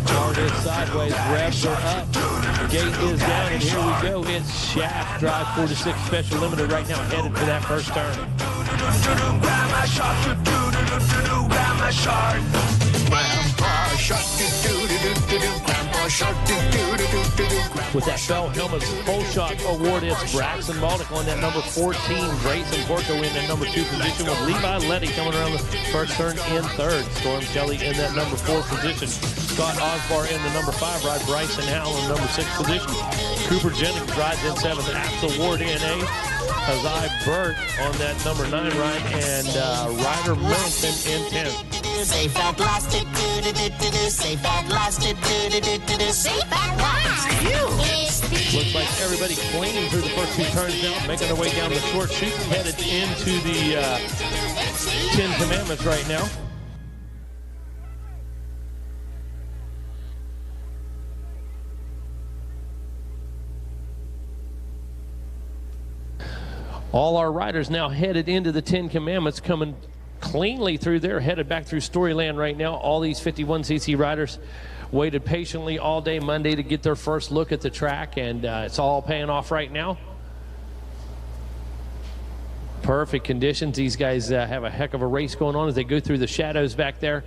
Car is sideways, revs are up, gate is down, and here we go. It's Shaft Drive 46 Special Limited right now, headed for that first turn. With that Bell Helmets Pole Shot Award, it's Braxton Baldick on that number 14. Grayson Porco in that number 2 position, with Levi Letty coming around the first turn in third. Storm Kelly in that number 4 position. Scott Osbar in the number 5 ride. Bryson Howell in the number 6 position. Cooper Jennings rides in 7th. Axel Ward in 8th. Hazai Burt on that number 9 ride, and Ryder Middleton in 10th. Safe at last, safe at last, safe at last. Looks like everybody cleaning through the first 2 turns now, making their way down the short chute, headed into the 10 Commandments right now. All our riders now headed into the 10 Commandments, coming cleanly through there, headed back through Storyland right now. All these 51cc riders waited patiently all day Monday to get their first look at the track, and it's all paying off right now. Perfect conditions. These guys have a heck of a race going on as they go through the shadows back there.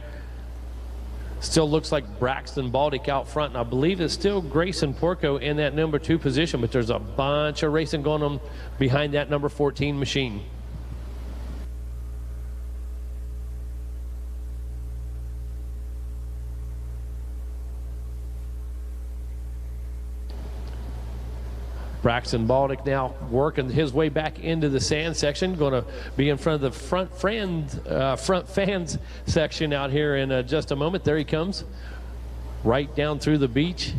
Still looks like Braxton Baldick out front, and I believe it's still Grayson Porco in that number 2 position, but there's a bunch of racing going on behind that number 14 machine. Braxton Baldick now working his way back into the sand section, going to be in front of the front fans section out here in just a moment. There he comes, right down through the beach,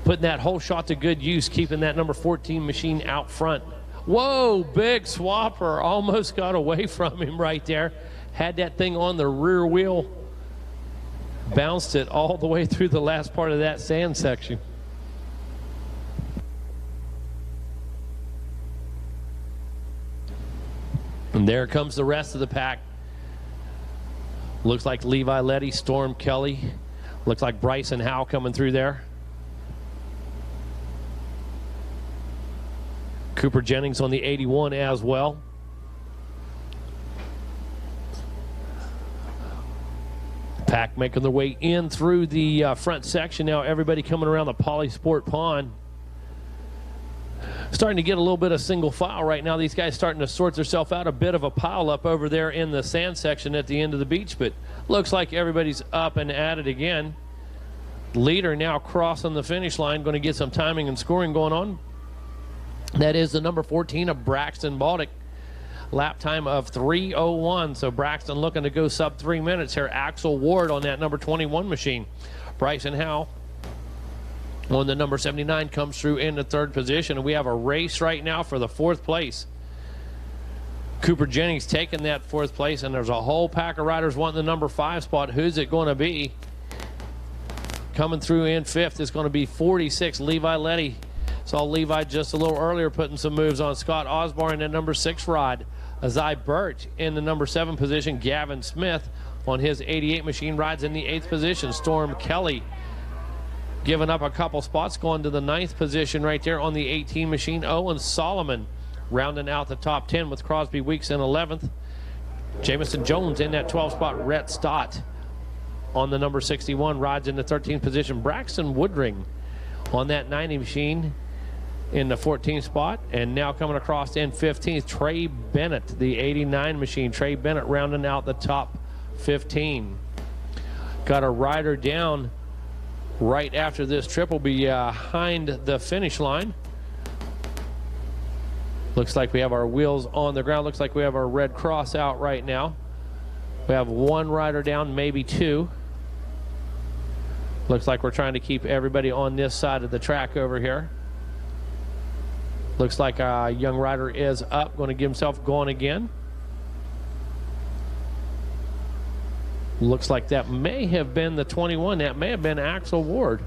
putting that whole shot to good use, keeping that number 14 machine out front. Whoa, big swapper, almost got away from him right there. Had that thing on the rear wheel, bounced it all the way through the last part of that sand section. And there comes the rest of the pack. Looks like Levi Letty, Storm Kelly. Looks like Bryson Howe coming through there. Cooper Jennings on the 81 as well. Pack making their way in through the front section now. Everybody coming around the Polysport Pond. Starting to get a little bit of single file right now. These guys starting to sort themselves out. A bit of a pile up over there in the sand section at the end of the beach, but looks like everybody's up and at it again. Leader now crossing the finish line, going to get some timing and scoring going on. That is the number 14 of Braxton Baldick. Lap time of 3:01, so Braxton looking to go sub 3 minutes here. Axel Ward on that number 21 machine. Bryson Howe on the number 79 comes through in the 3rd position, and we have a race right now for the 4th place. Cooper Jennings taking that 4th place, and there's a whole pack of riders wanting the number 5 spot. Who's it going to be? Coming through in 5th is going to be 46, Levi Letty. Saw Levi just a little earlier putting some moves on Scott Osborne in number 6 rod. Azai Burt in the number 7 position. Gavin Smith on his 88 machine rides in the 8th position. Storm Kelly giving up a couple spots, going to the 9th position right there on the 18 machine. Owen Solomon rounding out the top 10 with Crosby Weeks in 11th. Jamison Jones in that 12 spot. Rhett Stott on the number 61 rides in the 13th position. Braxton Woodring on that 90 machine in the 14th spot, and now coming across in 15th, Trey Bennett, the 89 machine. Trey Bennett rounding out the top 15. Got a rider down right after this trip, will be behind the finish line. Looks like we have our wheels on the ground. Looks like we have our red cross out right now. We have 1 rider down, maybe 2. Looks like we're trying to keep everybody on this side of the track over here. Looks like a young rider is up, going to get himself going again. Looks like that may have been the 21. That may have been Axel Ward.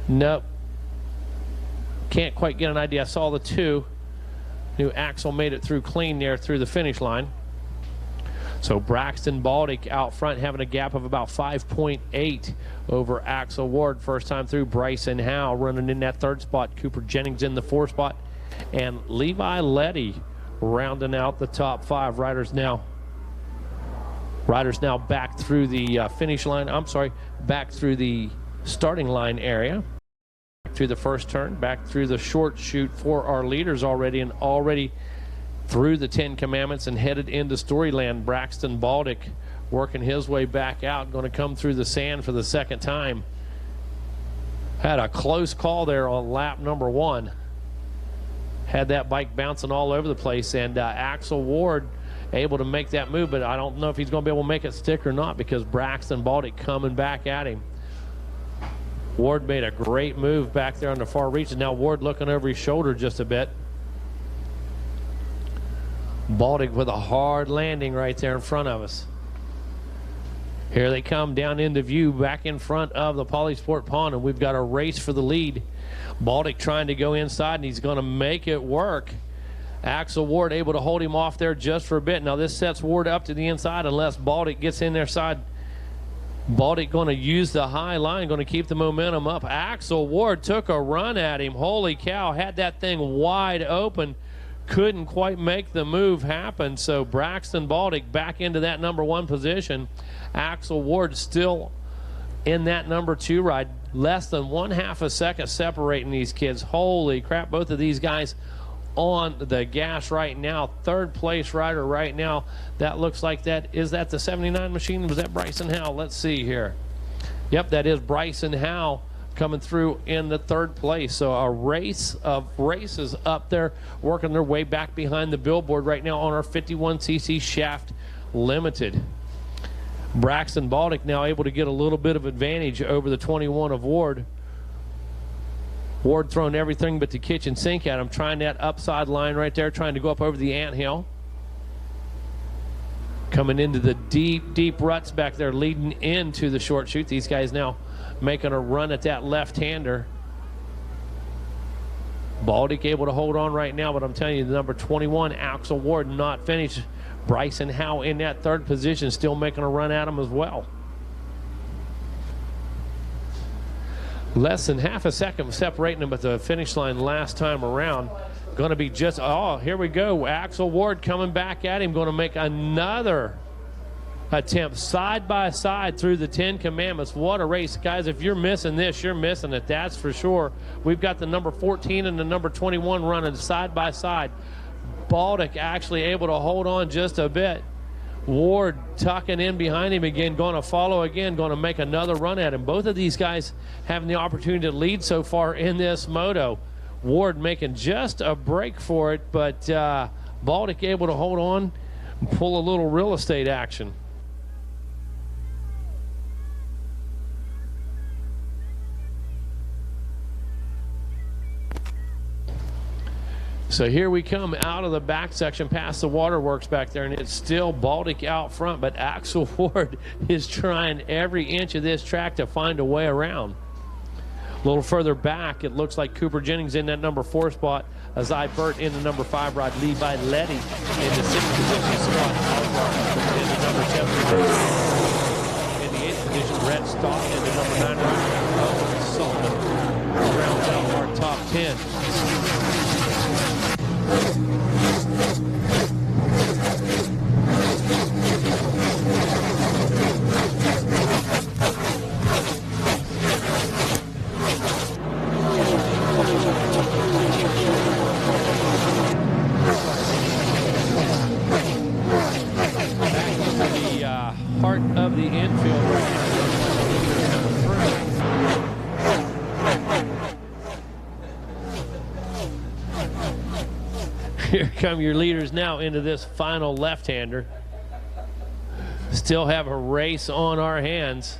Nope. Can't quite get an idea. I saw the 2. Knew Axel made it through clean there through the finish line. So Braxton Baldick out front having a gap of about 5.8 over Axel Ward. First time through. Bryson Howe running in that third spot. Cooper Jennings in the fourth spot. And Levi Letty rounding out the top five. Riders now back through the finish line. I'm sorry, back through the starting line area. Back through the first turn. Back through the short chute for our leaders already, and already through the 10 Commandments and headed into Storyland. Braxton Baldick working his way back out, going to come through the sand for the second time. Had a close call there on lap number 1. Had that bike bouncing all over the place, and Axel Ward able to make that move, but I don't know if he's going to be able to make it stick or not, because Braxton Baldick coming back at him. Ward made a great move back there on the far reach, and now Ward looking over his shoulder just a bit. Baldick with a hard landing right there in front of us. Here they come down into view back in front of the Polysport Pond, and we've got a race for the lead. Baldick trying to go inside, and he's going to make it work. Axel Ward able to hold him off there just for a bit. Now this sets Ward up to the inside unless Baldick gets in their side. Baldick going to use the high line, going to keep the momentum up. Axel Ward took a run at him. Holy cow, had that thing wide open. Couldn't quite make the move happen. So Braxton Baldick back into that number 1 position. Axel Ward still in that number 2 ride. Less than 1/2 a second separating these kids. Holy crap, both of these guys on the gas right now. Third place rider right now. That looks like that. Is that the 79 machine? Was that Bryson Howe? Let's see here. Yep, that is Bryson Howe coming through in the third place. So a race of races up there working their way back behind the billboard right now on our 51cc Shaft Limited. Braxton Baldick now able to get a little bit of advantage over the 21 of Ward. Ward throwing everything but the kitchen sink at him, trying that upside line right there, trying to go up over the anthill. Coming into the deep, deep ruts back there, leading into the short chute. These guys now making a run at that left-hander. Baldick able to hold on right now, but I'm telling you, the number 21, Axel Ward, not finished. Bryson Howe in that third position, still making a run at him as well. Less than 1/2 a second separating them at the finish line last time around. Going to be just, oh, here we go. Axel Ward coming back at him, going to make another attempt side by side through the 10 Commandments. What a race. Guys, if you're missing this, you're missing it. That's for sure. We've got the number 14 and the number 21 running side by side. Baldick actually able to hold on just a bit. Ward tucking in behind him again, going to follow again, going to make another run at him. Both of these guys having the opportunity to lead so far in this moto. Ward making just a break for it, but Baldick able to hold on and pull a little real estate action. So here we come out of the back section past the waterworks back there, and it's still Baldick out front, but Axel Ward is trying every inch of this track to find a way around. A little further back, it looks like Cooper Jennings in that number 4 spot. Azai Burt in the number 5 ride. Levi Letty in the 6th position spot. In the number 7 ride. In the 8th position, Brett Stock in the number 9 ride. Owen Sullivan rounds out our top 10. Part of the infield right now. Here come your leaders now into this final left-hander. Still have a race on our hands.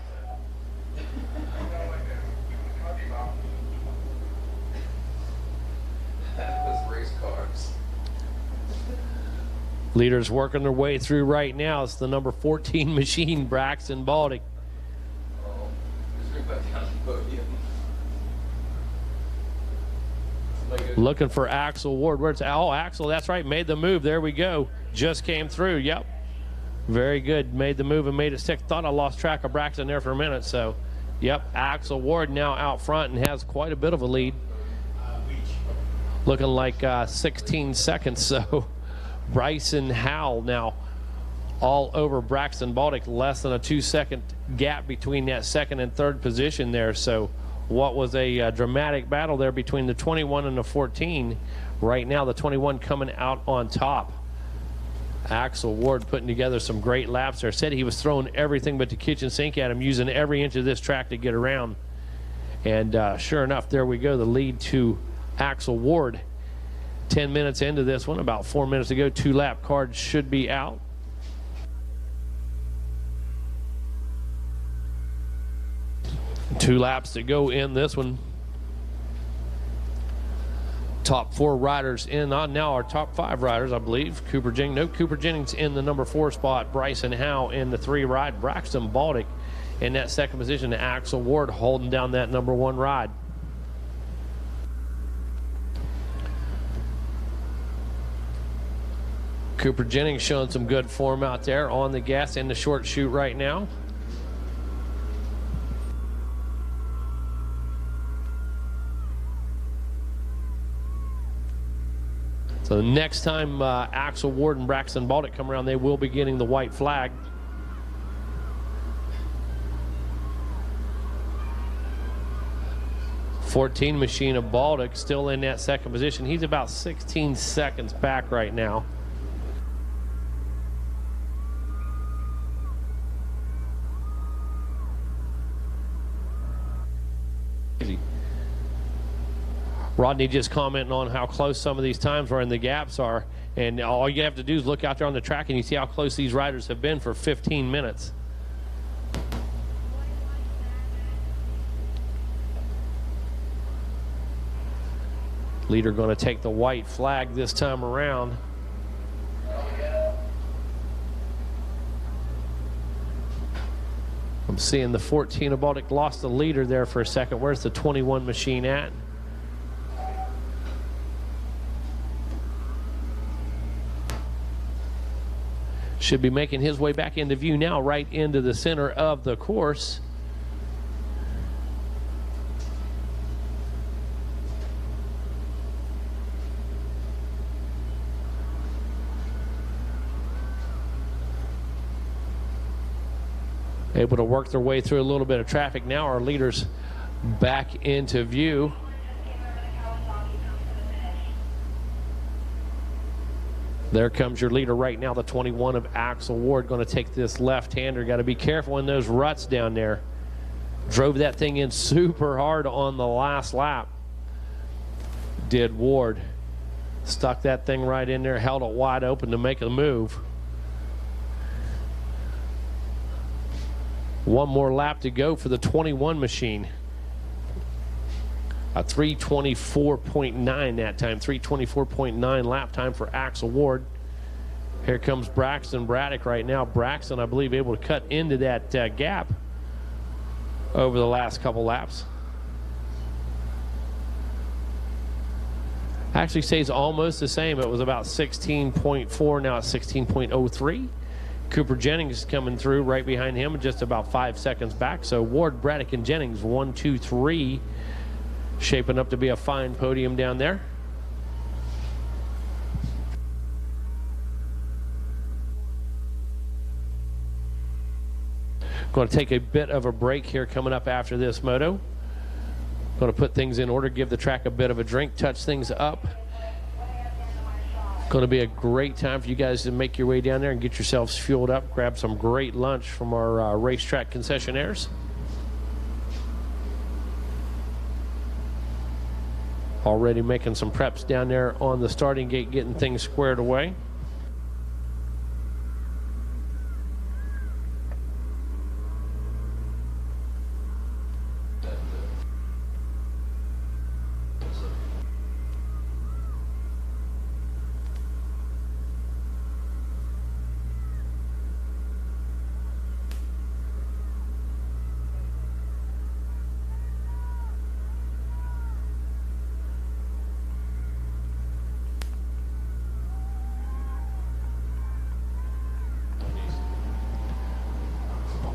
Leaders working their way through right now. It's the number 14 machine, Braxton Baldick. Looking for Axel Ward. Where's Axel? That's right, made the move. There we go. Just came through. Yep. Very good. Made the move and made it stick. Thought I lost track of Braxton there for a minute. So, yep, Axel Ward now out front and has quite a bit of a lead. Looking like 16 seconds. So, Bryson Howell now all over Braxton Baltic. Less than a 2-second gap between that second and third position there. So, what was a dramatic battle there between the 21 and the 14. Right now, the 21 coming out on top. Axel Ward putting together some great laps there. Said he was throwing everything but the kitchen sink at him, using every inch of this track to get around. And sure enough, there we go. The lead to Axel Ward. 10 minutes into this one, about 4 minutes to go. 2-lap cards should be out. Two laps to go in this one. Top 4 riders in on now, our top 5 riders, I believe. Cooper Jennings in the number 4 spot. Bryson Howe in the 3 ride. Braxton Baltic in that second position. Axel Ward holding down that number 1 ride. Cooper Jennings showing some good form out there on the gas in the short chute right now. So the next time Axel Ward and Braxton Baltic come around, they will be getting the white flag. '14 machine of Baltic still in that second position. He's about 16 seconds back right now. Rodney just commenting on how close some of these times are and the gaps are. And all you have to do is look out there on the track and you see how close these riders have been for 15 minutes. Leader going to take the white flag this time around. I'm seeing the 14 of Baltic lost the leader there for a second. Where's the 21 machine at? Should be making his way back into view now, right into the center of the course. Able to work their way through a little bit of traffic now. Our leaders back into view. There comes your leader right now, the 21 of Axel Ward, going to take this left-hander. Got to be careful in those ruts down there. Drove that thing in super hard on the last lap. Did Ward. Stuck that thing right in there, held it wide open to make a move. One more lap to go for the 21 machine. A 3:24.9 that time, 3:24.9 lap time for Axel Ward. Here comes Braxton Braddock right now. Braxton, I believe, able to cut into that gap over the last couple laps. Actually stays almost the same. It was about 16.4, now it's 16.03. Cooper Jennings is coming through right behind him, just about 5 seconds back. So Ward, Braddock, and Jennings, 1, 2, 3. Shaping up to be a fine podium down there. Going to take a bit of a break here coming up after this moto. Going to put things in order, give the track a bit of a drink, touch things up. Going to be a great time for you guys to make your way down there and get yourselves fueled up, grab some great lunch from our racetrack concessionaires. Already making some preps down there on the starting gate, getting things squared away.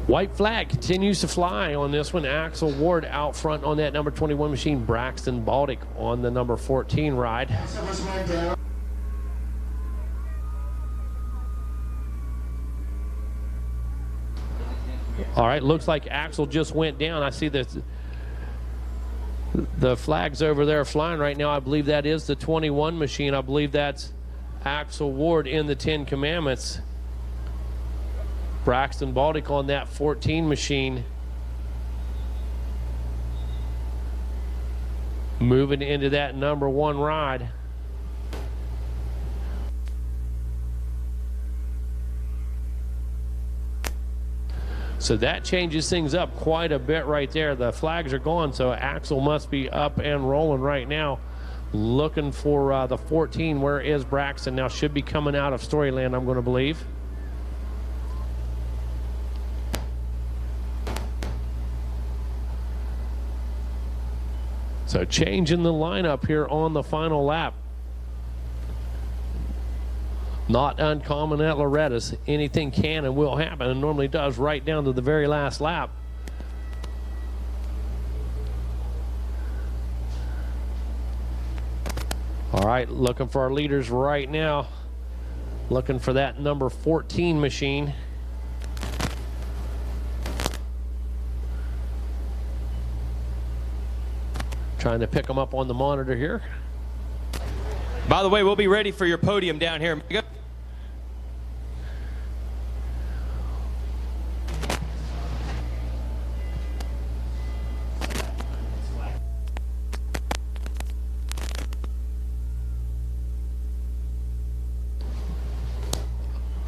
White flag continues to fly on this one. Axel Ward out front on that number 21 machine. Braxton Baltic on the number 14 ride. All right, looks like Axel just went down. I see the flags over there flying right now. I believe that is the 21 machine. I believe that's Axel Ward in the 10 Commandments. Braxton Baltic on that 14 machine. Moving into that number 1 ride. So that changes things up quite a bit right there. The flags are gone, so Axel must be up and rolling right now. Looking for the 14. Where is Braxton? Now should be coming out of Storyland, I'm going to believe. So changing the lineup here on the final lap. Not uncommon at Loretta's. Anything can and will happen, and normally does right down to the very last lap. All right, looking for our leaders right now. Looking for that number 14 machine. Trying to pick them up on the monitor here. By the way, we'll be ready for your podium down here.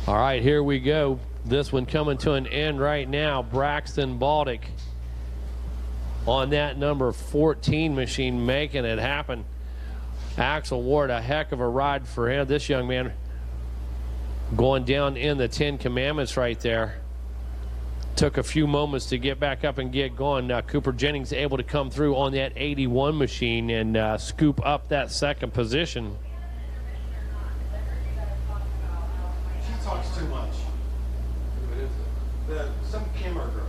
All right, here we go. This one coming to an end right now. Braxton Baltic on that number 14 machine, making it happen. Axel Ward, a heck of a ride for him. This young man going down in the 10 Commandments right there. Took a few moments to get back up and get going. Cooper Jennings able to come through on that 81 machine and scoop up that second position. She talks too much. Some camera girl.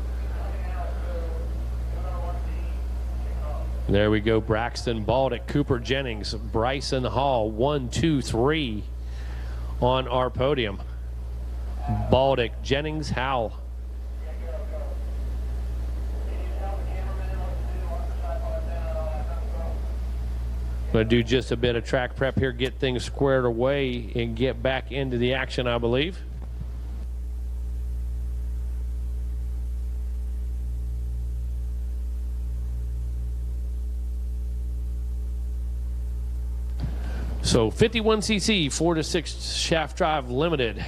There we go. Braxton Baltic, Cooper Jennings, Bryson Hall, 1, 2, 3 on our podium. Baltic, Jennings, Howell. Going to do just a bit of track prep here, get things squared away, and get back into the action, I believe. So 51cc 4-6 shaft drive limited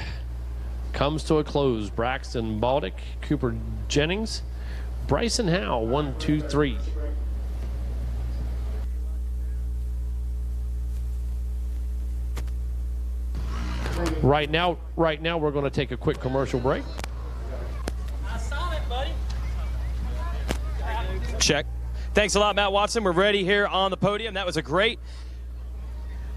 comes to a close. Braxton Baltic, Cooper Jennings, Bryson Howell, 1, 2, 3. Right now we're going to take a quick commercial break. I saw it, buddy. Check. Thanks a lot, Matt Watson. We're ready here on the podium. That was a great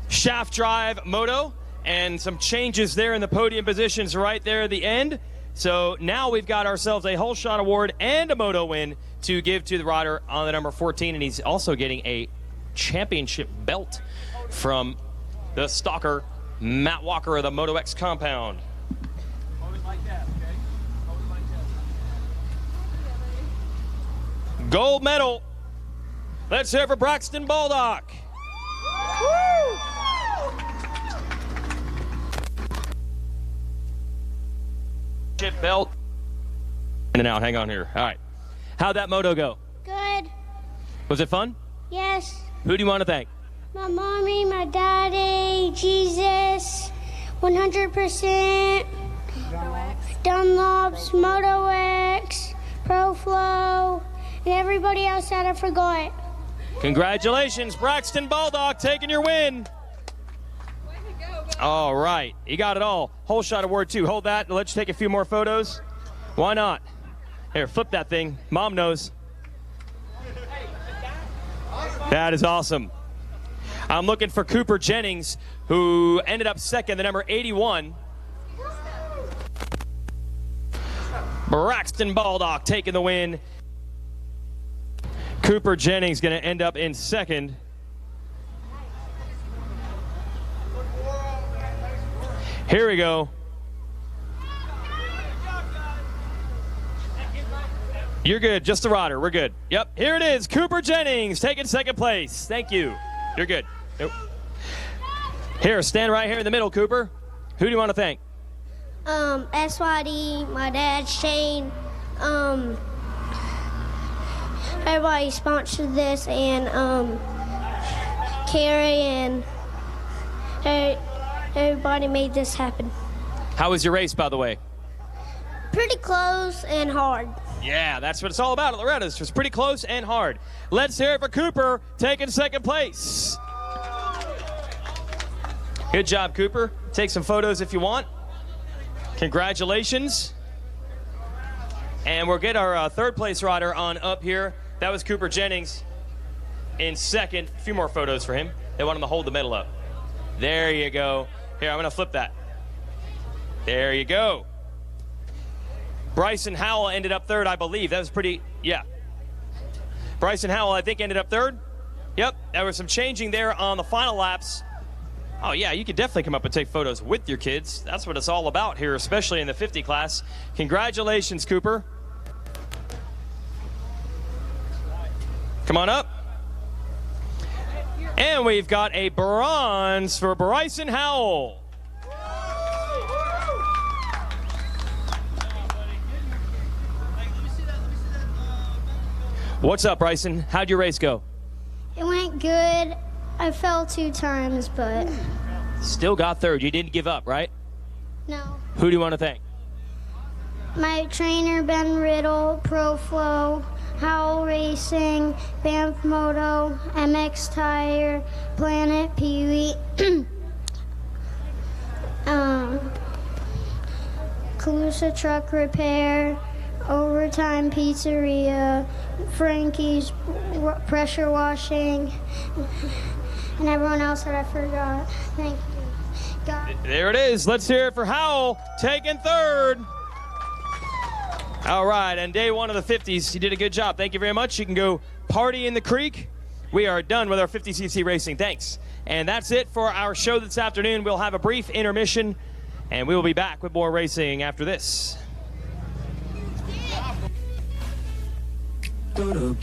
shaft drive moto and some changes there in the podium positions right there at the end. So now we've got ourselves a whole shot award and a moto win to give to the rider on the number 14, and he's also getting a championship belt from the stalker Matt Walker of the Moto X compound. Hold it like that, okay? Hold it like that. Gold medal. Let's hear it for Braxton Baldock. Woo! Chip belt. In and out, hang on here. All right. How'd that moto go? Good. Was it fun? Yes. Who do you want to thank? My mommy, my daddy, Jesus, 100%, Dunlops, Moto X, ProFlow, and everybody else that I forgot. Congratulations, Braxton Baldock, taking your win. All right, you got it all. Whole shot award 2. Hold that. Let's take a few more photos. Why not? Here, flip that thing. Mom knows. That is awesome. I'm looking for Cooper Jennings, who ended up second, the number 81. Braxton Baldock taking the win. Cooper Jennings going to end up in second. Here we go. You're good, just the rider, we're good. Yep, here it is, Cooper Jennings taking second place. Thank you, you're good. Nope. Here, stand right here in the middle, Cooper. Who do you want to thank? SYD, my dad, Shane, everybody sponsored this, and Carrie, and everybody made this happen. How was your race, by the way? Pretty close and hard. Yeah, that's what it's all about at Loretta's. It's pretty close and hard. Let's hear it for Cooper taking second place. Good job, Cooper. Take some photos if you want. Congratulations. And we'll get our third place rider on up here. That was Cooper Jennings in second. A few more photos for him. They want him to hold the medal up. There you go. Here, I'm going to flip that. There you go. Bryson Howell ended up third, I believe. That was pretty, yeah. Bryson Howell, I think, ended up third. Yep, there was some changing there on the final laps. Oh, yeah, you could definitely come up and take photos with your kids. That's what it's all about here, especially in the 50 class. Congratulations, Cooper. Come on up. And we've got a bronze for Bryson Howell. What's up, Bryson? How'd your race go? It went good. I fell 2 times, but Still got third. You didn't give up, right? no. Who do you want to thank? My trainer, Ben Riddle, ProFlow, Howell Racing, Banff Moto, MX Tire, Planet Pee-wee, Calusa Truck Repair, Overtime Pizzeria, Frankie's Pressure Washing, and everyone else that I forgot. Thank you. God. There it is. Let's hear it for Howell taking third. All right, and day 1 of the 50s, you did a good job. Thank you very much. You can go party in the creek. We are done with our 50cc racing. Thanks. And that's it for our show this afternoon. We'll have a brief intermission, and we will be back with more racing after this. Well,